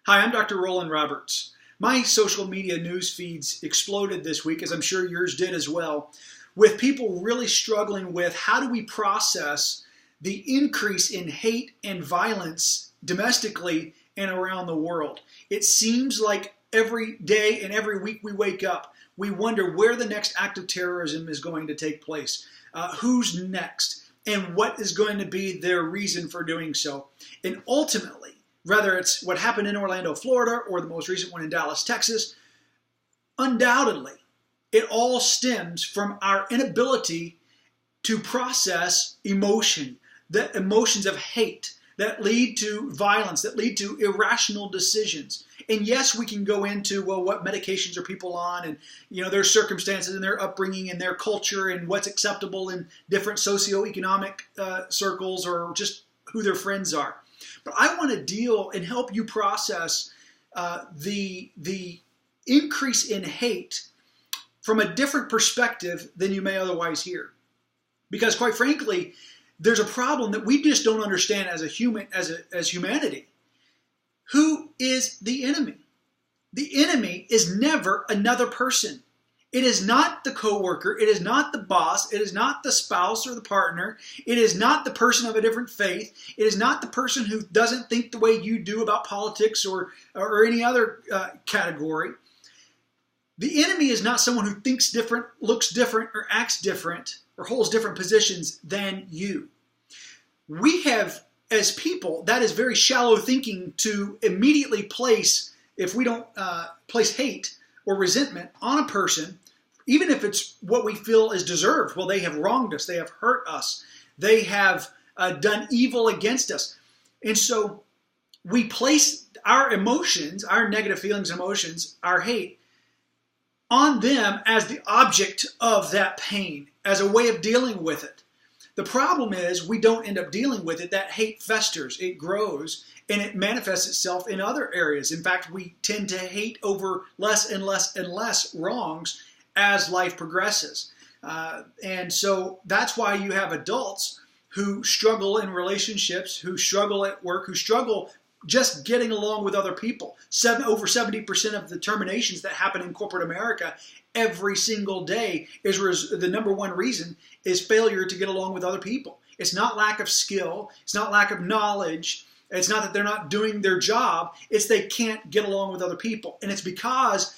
Hi, I'm Dr. Rollan Roberts. My social media news feeds exploded this week, as I'm sure yours did as well, with people really struggling with how do we process the increase in hate and violence domestically and around the world. It seems like every day and every week we wake up, we wonder where the next act of terrorism is going to take place, who's next, and what is going to be their reason for doing so. And ultimately, whether it's what happened in Orlando, Florida, or the most recent one in Dallas, Texas, undoubtedly, it all stems from our inability to process emotion, the emotions of hate that lead to violence, that lead to irrational decisions. And yes, we can go into, well, what medications are people on, and their circumstances and their upbringing and their culture and what's acceptable in different socioeconomic circles, or just who their friends are. But I want to deal and help you process the increase in hate from a different perspective than you may otherwise hear. Because quite frankly, there's a problem that we just don't understand as humanity. Who is the enemy? The enemy is never another person. It is not the coworker. It is not the boss. It is not the spouse or the partner. It is not the person of a different faith. It is not the person who doesn't think the way you do about politics or any other category. The enemy is not someone who thinks different, looks different, or acts different, or holds different positions than you. We have, as people, that is very shallow thinking to immediately place, if we don't place hate or resentment on a person, even if it's what we feel is deserved. Well, they have wronged us. They have hurt us. They have done evil against us. And so we place our emotions, our negative feelings, emotions, our hate, on them as the object of that pain, as a way of dealing with it. The problem is we don't end up dealing with it. That hate festers, it grows, and it manifests itself in other areas. In fact, we tend to hate over less and less and less wrongs as life progresses. And so that's why you have adults who struggle in relationships, who struggle at work, who struggle just getting along with other people. Over 70% of the terminations that happen in corporate America every single day is the number one reason is failure to get along with other people. It's not lack of skill. It's not lack of knowledge. It's not that they're not doing their job. It's they can't get along with other people. And it's because,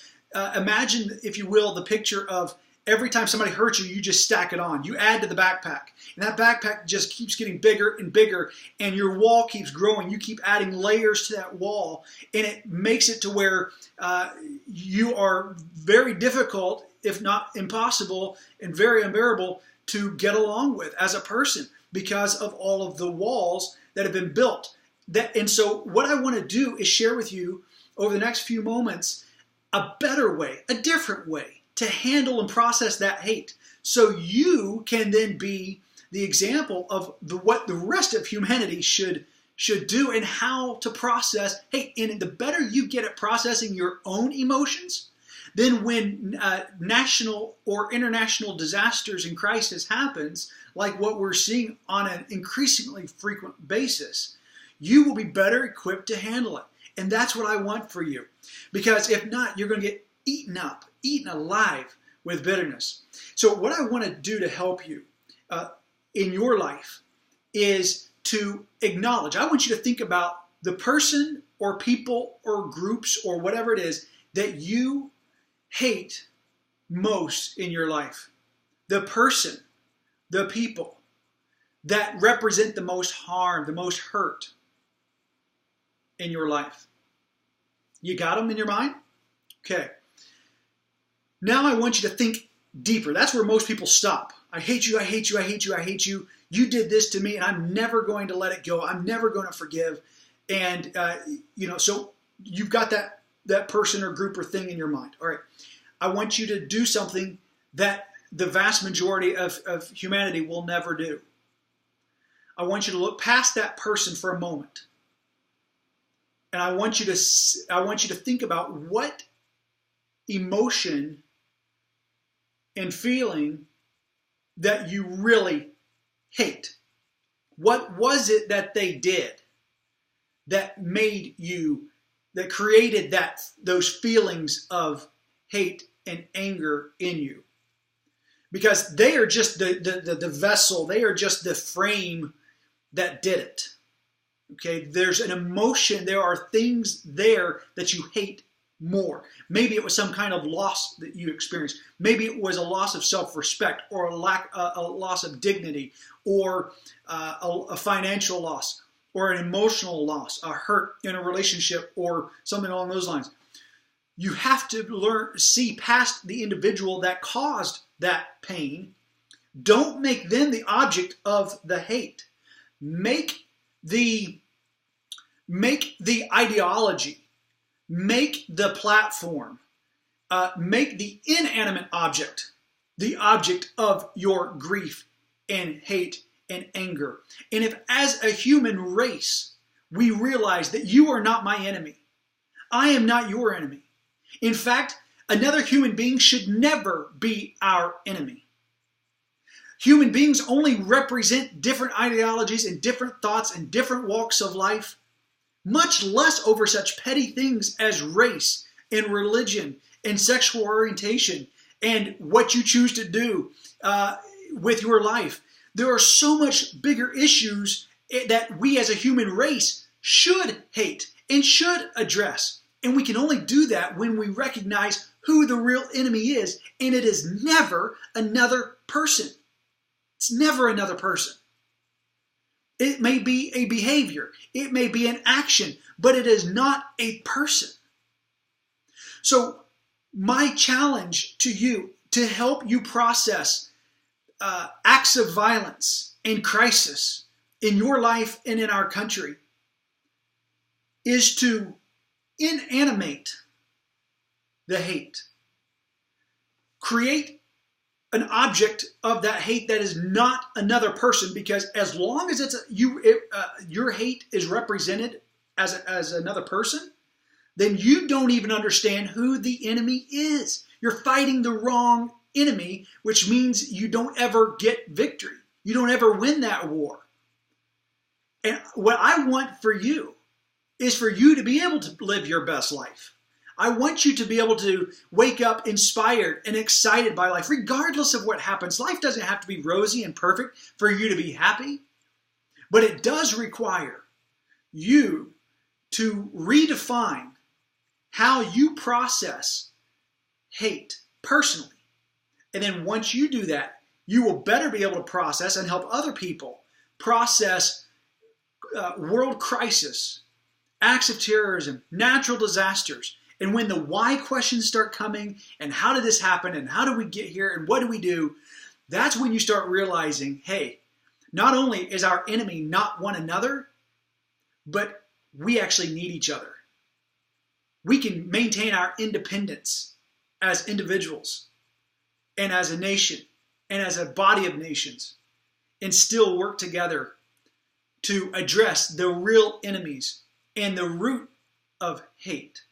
imagine, if you will, the picture of every time somebody hurts you, you just stack it on. You add to the backpack. And that backpack just keeps getting bigger and bigger. And your wall keeps growing. You keep adding layers to that wall. And it makes it to where you are very difficult, if not impossible, and very unbearable to get along with as a person because of all of the walls that have been built. And so what I want to do is share with you over the next few moments a better way, a different way to handle and process that hate, so you can then be the example of what the rest of humanity should do and how to process hate. And the better you get at processing your own emotions, then when national or international disasters and crisis happens, like what we're seeing on an increasingly frequent basis, you will be better equipped to handle it. And that's what I want for you. Because if not, you're going to get eaten up, eaten alive with bitterness. So what I want to do to help you in your life is to acknowledge. I want you to think about the person or people or groups or whatever it is that you hate most in your life. The person, the people that represent the most harm, the most hurt in your life. You got them in your mind? Okay. Now I want you to think deeper. That's where most people stop. I hate you, I hate you, I hate you, I hate you. You did this to me and I'm never going to let it go. I'm never going to forgive. And, so you've got that person or group or thing in your mind. All right. I want you to do something that the vast majority of humanity will never do. I want you to look past that person for a moment. And I want you to think about what emotion and feeling that you really hate. What was it that they did that made you that created those feelings of hate and anger in you. Because they are just the vessel, they are just the frame that did it. Okay, there's an emotion, there are things there that you hate more. Maybe it was some kind of loss that you experienced. Maybe it was a loss of self-respect, or a loss of dignity, or a financial loss, or an emotional loss, a hurt in a relationship, or something along those lines. You have to see past the individual that caused that pain. Don't make them the object of the hate. Make the ideology, make the platform, make the inanimate object the object of your grief and hate and anger. And if as a human race we realize that you are not my enemy, I am not your enemy. In fact, another human being should never be our enemy. Human beings only represent different ideologies and different thoughts and different walks of life, much less over such petty things as race and religion and sexual orientation and what you choose to do with your life. There are so much bigger issues that we as a human race should hate and should address. And we can only do that when we recognize who the real enemy is, and it is never another person. It's never another person. It may be a behavior, it may be an action, but it is not a person. So my challenge to you, to help you process acts of violence and crisis in your life and in our country, is to inanimate the hate. Create an object of that hate that is not another person, because as long as your hate is represented as another person, then you don't even understand who the enemy is. You're fighting the wrong enemy, which means you don't ever get victory. You don't ever win that war. And what I want for you is for you to be able to live your best life. I want you to be able to wake up inspired and excited by life, regardless of what happens. Life doesn't have to be rosy and perfect for you to be happy, but it does require you to redefine how you process hate personally. And then once you do that, you will better be able to process and help other people process world crisis, acts of terrorism, natural disasters. And when the why questions start coming, and how did this happen, and how did we get here, and what do we do, that's when you start realizing, hey, not only is our enemy not one another, but we actually need each other. We can maintain our independence as individuals and as a nation and as a body of nations, and still work together to address the real enemies and the root of hate.